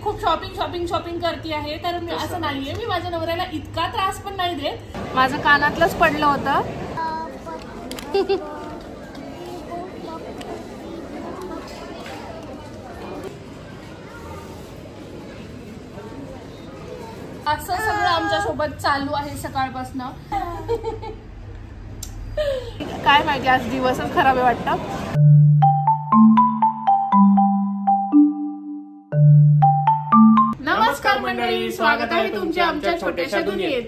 खूप शॉपिंग करते आहे, तर मी असं नाहीये, मी माझ्या नवऱ्याला इतका त्रास पण नाही देत. माझं कानातलंच पडलं होतं. असं सगळं आमच्या सोबत चालू आहे सकाळपासून. काय माहिती आज दिवसच खराब आहे वाटतं. नमस्कार मंडळी, स्वागत आहे तुमचे आमच्या छोट्याशा दुनियेत.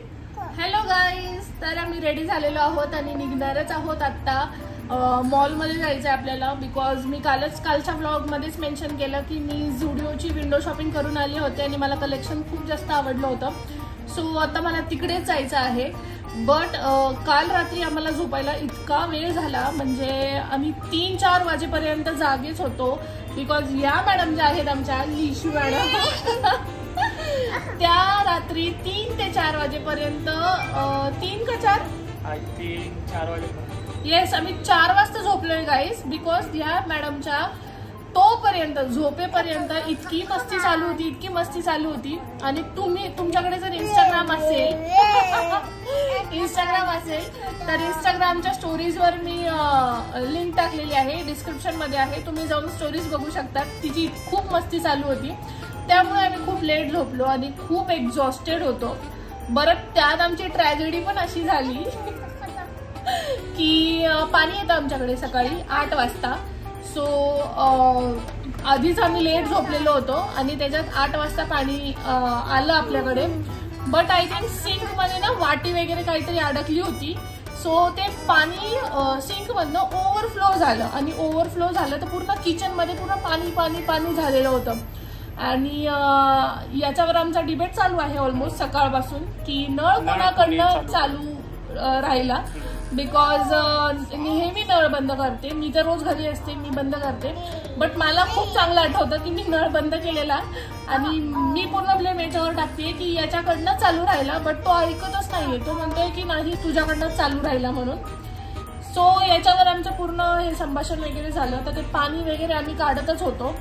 हॅलो गाईज, तर आम्ही रेडी झालेलो आहोत आणि निघणारच आहोत आता. मॉल मध्ये जायचं आहे आपल्याला, बिकॉज मी कालच्या व्लॉग मध्येच मेन्शन केलं की मी झुडिओची विंडो शॉपिंग करून आली होते आणि मला कलेक्शन खूप जास्त आवडलं होतं. सो आता मला तिकडेच जायचं आहे. बट काल रात्री आम्हाला झोपायला इतका वेळ झाला, म्हणजे आम्ही 3-4 वाजेपर्यंत जागेच होतो. बिकॉज या मॅडम ज्या आहेत आमच्या लिशू मॅडम, त्या रात्री 3 ते 4 वाजेपर्यंत 3 का 4 वाजेपर्यंत येस आम्ही 4 वाजता झोपलोय गाईस. बिकॉज ह्या मॅडमच्या तोपर्यंत झोपेपर्यंत इतकी मस्ती चालू होती. आणि तुमच्याकडे जर इंस्टाग्राम असेल तर इंस्टाग्रामच्या स्टोरीजवर मी लिंक टाकलेली आहे, डिस्क्रिप्शन मध्ये आहे, तुम्ही जाऊन स्टोरीज बघू शकता. तिची खूप मस्ती चालू होती, त्यामुळे आम्ही खूप लेट झोपलो आणि खूप एक्झॉस्टेड होतो. बरं, त्यात आमची ट्रॅजेडी पण अशी झाली की पाणी येतं आमच्याकडे सकाळी 8 वाजता. सो आधीच आम्ही लेट झोपलेलो होतो आणि त्याच्यात 8 वाजता पाणी आलं आपल्याकडे. बट आय थिंक सिंक मध्ये ना वाटी वगैरे काहीतरी अडकली होती. सो ते पाणी सिंक मधनं ओव्हरफ्लो झालं आणि ओव्हरफ्लो झालं तर पूर्ण किचन मध्ये पूर्ण पाणी झालेलं होतं. आणि याच्यावर आमचा डिबेट चालू आहे ऑलमोस्ट सकाळपासून की नळ कोणाकडनं चालू राहिला. बिकॉज नेहमी नळ बंद करते मी, तर रोज घरी असते, मी बंद करते. बट मला खूप चांगलं आठवतं की मी नळ बंद केलेला आणि मी पूर्ण ब्लेम याच्यावर टाकते की याच्याकडनं चालू राहिला. बट तो ऐकतच नाहीये, तो म्हणतोय की नाही तुझ्याकडनं चालू राहिला म्हणून. सो याच्यावर आमचं पूर्ण हे संभाषण वगैरे झालं. तर ते पाणी वगैरे आम्ही काढतच होतो.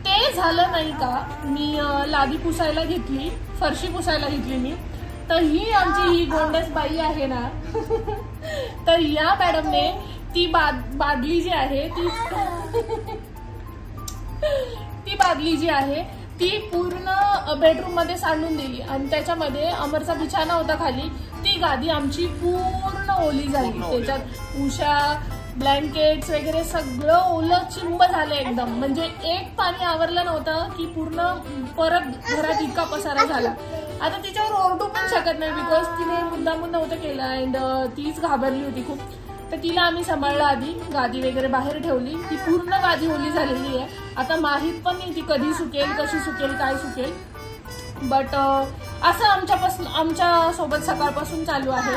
ते झालं नाही का, मी लादी पुसायला घेतली, फरशी पुसायला घेतली मी. तर ही आमची गोंडस बाई आहे ना, तर या मॅडमने ती बादली जी आहे ती पूर्ण बेडरूम मध्ये सांडून दिली आणि त्याच्यामध्ये अमरचा बिछाना होता खाली, ती गादी आमची पूर्ण ओली झाली. त्याच्यात उषा, ब्लँकेट्स वगैरे सगळं ओलं चिंब झालं एकदम. म्हणजे एक पाणी आवरलं नव्हतं की पूर्ण परत घरात इतका पसारा झाला. आता तिच्यावर ओरडू पण शकत नाही, बिकॉज तिने मुद्दामून नव्हतं केलं अँड तीच घाबरली होती खूप. तर तिला आम्ही सांभाळलं. आधी गादी वगैरे बाहेर ठेवली, ती पूर्ण गादी ओली झालेली आहे. आता माहीत पण नाही ती कधी सुकेल, कशी सुकेल, काय सुकेल. बट असं आमच्या सोबत सकाळपासून चालू आहे.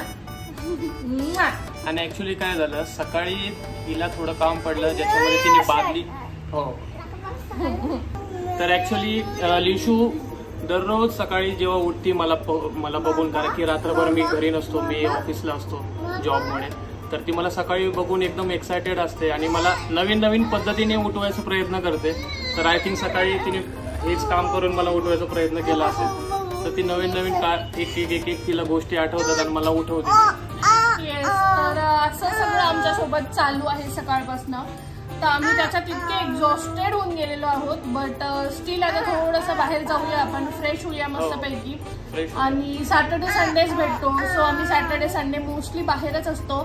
आणि ऍक्च्युली काय झालं, सकाळी तिला थोडं काम पडलं ज्याच्यामध्ये तिने बादली तर ऍक्च्युली लिशू दररोज सकाळी जेव्हा उठती मला बघून, कारण की रात्रभर मी घरी नसतो, मी ऑफिसला असतो जॉबमुळे, तर ती मला सकाळी बघून एकदम एक्सायटेड असते आणि मला नवीन पद्धतीने उठवायचा प्रयत्न करते. तर आय थिंक सकाळी तिने हेच काम करून मला उठवायचा प्रयत्न केला असेल. तर ती नवीन एक तिला गोष्टी आठवतात आणि मला उठवते. तर असं सगळं आमच्या सोबत चालू आहे सकाळपासून. तर आम्ही त्याच्यात इतके एक्झॉस्टेड होऊन गेलेलो आहोत. बट स्टील आता थोडंसं बाहेर जाऊया, आपण फ्रेश होऊया मस्तपैकी. आणि सॅटर्डे संडेच भेटतो, सो आम्ही सॅटर्डे संडे मोस्टली बाहेरच असतो.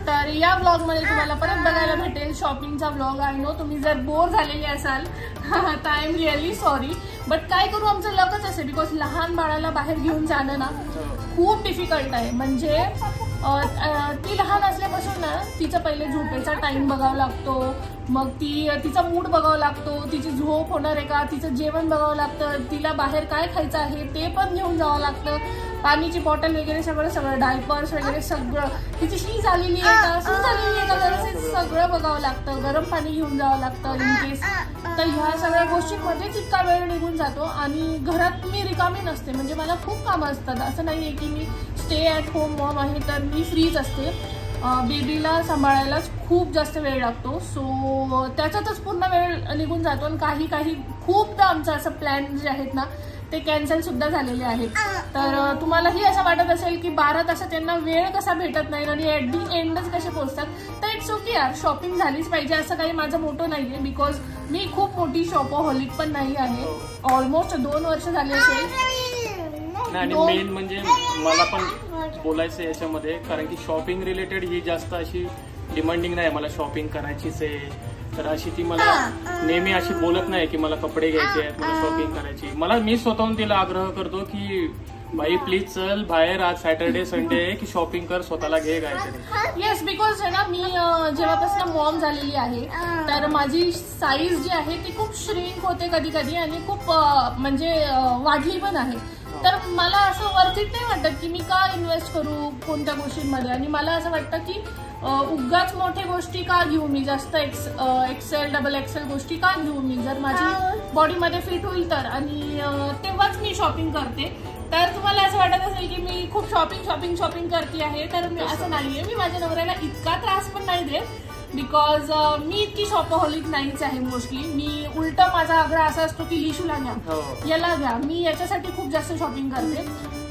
तर या व्लॉग मध्ये तुम्हाला परत बघायला भेटेल शॉपिंगचा व्लॉग. आय नो तुम्ही जर बोर झालेले असाल तर I am really sorry. But काय करू, आमचं लकच असे, बिकॉज लहान बाळाला बाहेर घेऊन जाणं ना खूप डिफिकल्ट आहे. म्हणजे ती लहान असल्यापासून ना तिचा पहिले झोपेचा टाइम बघावा लागतो, मग तिचा मूड बघावा लागतो, तिची झोप होणार आहे का, तिचं जेवण बघावं लागतं, तिला बाहेर काय खायचं आहे ते पण घेऊन जावं लागतं, पाणीची बॉटल वगैरे सगळं डायपर्स वगैरे सगळं, तिची शी झालेली आहे का, सू झालेली आहे का, व्यवस्थित सगळं बघावं लागतं, गरम पाणी घेऊन जावं लागतं इन केस. तर ह्या सगळ्या गोष्टींमध्येच इतका वेळ निघून जातो. आणि घरात मी रिकामी नसते, म्हणजे मला खूप कामं असतात. असं नाहीये की me stay at home Maugham आहे तर मी फ्रीच असते. बेबीला सांभाळायलाच खूप जास्त वेळ लागतो. सो त्याच्यातच पूर्ण वेळ निघून जातो. आणि काही खूपदा आमचं असं प्लॅन जे आहेत ना ते कॅन्सल सुद्धा झालेले आहेत. तर तुम्हालाही असं वाटत असेल की 12 तासात त्यांना वेळ कसा भेटत नाही आणि ऍट दी एंडच कसे पोहोचतात. तर इट्स ओके यार, शॉपिंग झालीच पाहिजे असं काही माझं मोठं नाहीये. बिकॉज मी खूप मोठी शॉपहॉलिक पण नाही आहे. ऑलमोस्ट 2 वर्ष झाले असेल. आणि मेन म्हणजे मला पण बोलायचं याच्यामध्ये, कारण की शॉपिंग रिलेटेड ही जास्त अशी डिमांडिंग नाही मला शॉपिंग करायचीच आहे. तर अशी ती मला नेहमी अशी बोलत नाही की मला कपडे घ्यायचे आहेत, मला शॉपिंग करायची. मी स्वतःहून तिला आग्रह करतो की भाई प्लीज चल बाहेर, आज सॅटर्डे संडे आहे की शॉपिंग कर, स्वतःला घे काहीतरी. येस, बिकॉज आहे ना मी जेव्हापासून मॉम झालेली आहे तर माझी साईज जी आहे ती खूप श्रिंक होते कधी कधी आणि खूप म्हणजे वाढली पण आहे. तर मला असं वर्थ इट नाही वाटत की मी का इन्व्हेस्ट करू कोणत्या गोष्टींमध्ये. आणि मला असं वाटतं की उगाच मोठ्या गोष्टी का घेऊ मी, जास्त एक्सेल डबल एक्सेल गोष्टी का घेऊ मी, जर माझी बॉडीमध्ये फिट होईल तर. आणि तेव्हाच मी शॉपिंग करते. तर तुम्हाला असं वाटत असेल की मी खूप शॉपिंग करते आहे, तर मी असं नाहीये. मी माझ्या नवऱ्याला इतका त्रास पण नाही देत बिकॉज मी इतकी शॉपहॉलिक नाहीच आहे मोस्टली. मी उलट माझा आग्रह असा असतो की लिशूला घ्या, याला घ्या. मी याच्यासाठी खूप जास्त शॉपिंग करते.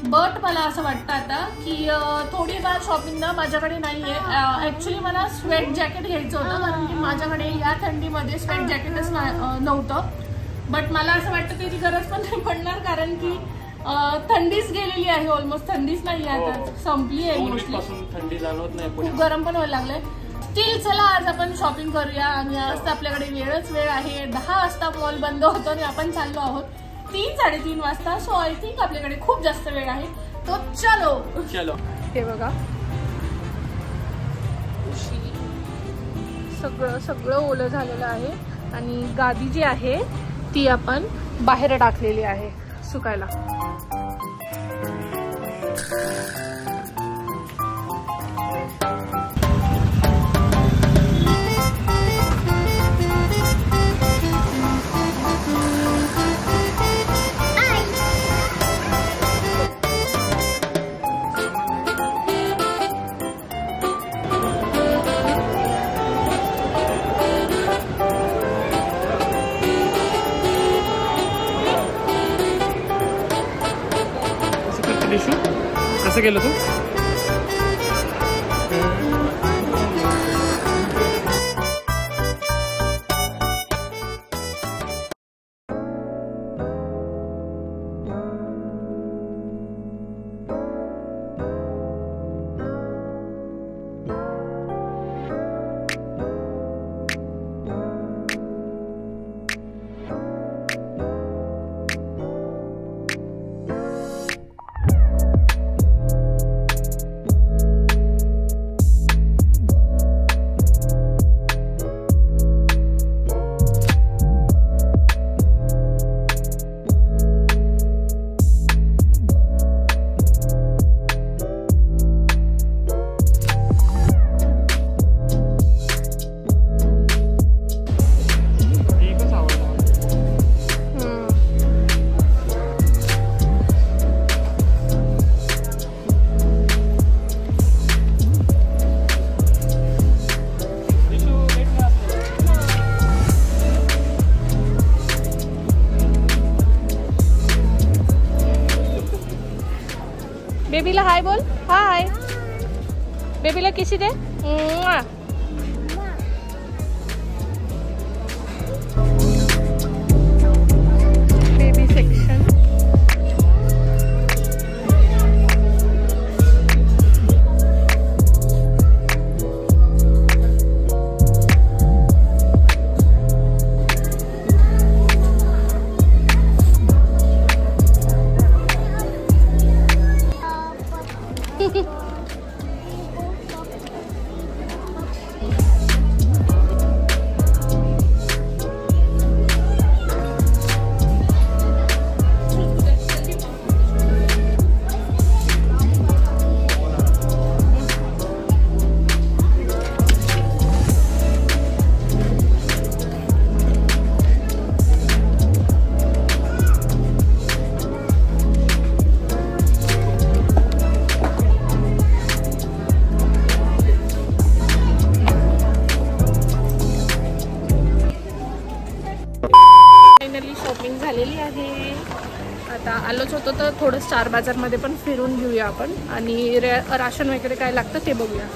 बट मला असं वाटतं आता की थोडीफार शॉपिंग ना माझ्याकडे नाहीये. ऍक्च्युली मला स्वेट जॅकेट घ्यायचं होतं कारण की माझ्याकडे या थंडीमध्ये स्वेट जॅकेटच नव्हतं. बट मला असं वाटतं त्याची गरज पण नाही पडणार कारण की थंडीच गेलेली आहे. ऑलमोस्ट थंडीच नाही आता, संपली आहे मोस्टली. थंडी जाणवत नाही, खूप गरम पण व्हायला लागलंय. स्टील चला आज आपण शॉपिंग करूया. आणि आज तर आपल्याकडे वेळ आहे. 10 वाजता मॉल बंद होतो आणि आपण चाललो आहोत 3-3:30 वाजता. सो आय थिंक आपल्याकडे खूप जास्त वेळ आहे. तो चलो. हे बघा सगळं ओलं झालेलं आहे आणि गादी जी आहे ती आपण बाहेर टाकलेली आहे सुकायला. कसं केलं तू? बेबीला हाय बोल. हाय बेबीला किसी दे. Baby section. आता आलोच होतो तर थोडं स्टार बाजारमध्ये पण फिरून घेऊया आपण आणि राशन वगैरे काय लागतं ते बघूया.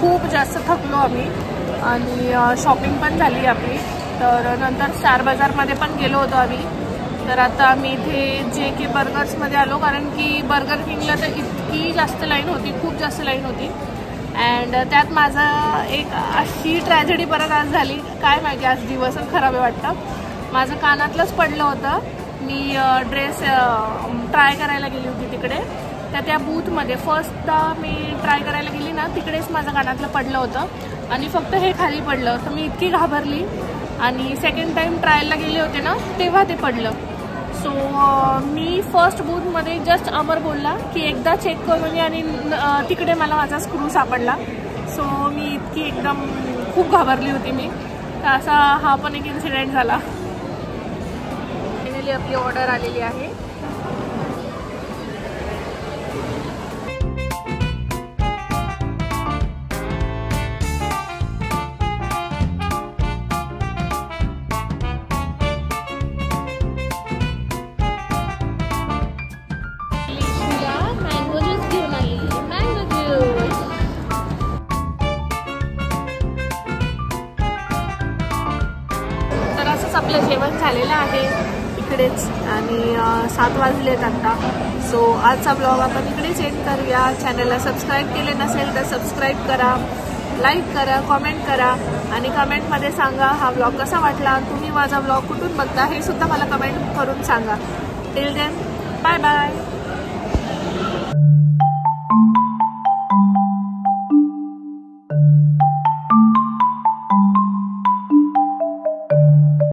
खूप जास्त थकलो आम्ही आणि शॉपिंग पण झाली आपली. तर नंतर स्टार बाजारमध्ये पण गेलो होतो आम्ही. तर आता आम्ही इथे JK बर्गर्समध्ये आलो कारण की बर्गर किंगला तर इतकी जास्त लाईन होती, खूप जास्त लाईन होती. अँड त्यात माझा एक अशी ट्रॅजेडी परत आज झाली, काय माहिती आज दिवसच खराब आहे वाटतं. माझं कानातलंच पडलं होतं. मी ड्रेस ट्राय करायला गेली होती तिकडे, तर त्या बूथमध्ये फर्स्टदा मी ट्राय करायला गेली ना, तिकडेच माझं कानातलं पडलं होतं आणि फक्त हे खाली पडलं. तर मी इतकी घाबरली आणि सेकंड टाईम ट्रायलला गेले होते ना, तेव्हा ते पडलं. सो मी फर्स्ट बूथमध्ये जस्ट अमर बोलला की एकदा चेक करून ये आणि तिकडे मला माझा स्क्रू सापडला. सो मी इतकी एकदम खूप घाबरली होती मी. तर असा हा पण एक इन्सिडेंट झाला. फायनली आपली ऑर्डर आलेली आहे. आपलं जेवण झालेलं आहे इकडेच आणि 7 वाजलेत आता. सो आजचा ब्लॉग आपण इकडेच एंड करूया. चॅनलला सबस्क्राईब केले नसेल तर सबस्क्राईब करा, लाईक करा, कॉमेंट करा आणि कमेंटमध्ये सांगा हा ब्लॉग कसा वाटला. तुम्ही माझा ब्लॉग कुठून बघता हे सुद्धा मला कमेंट करून सांगा. Till then bye bye.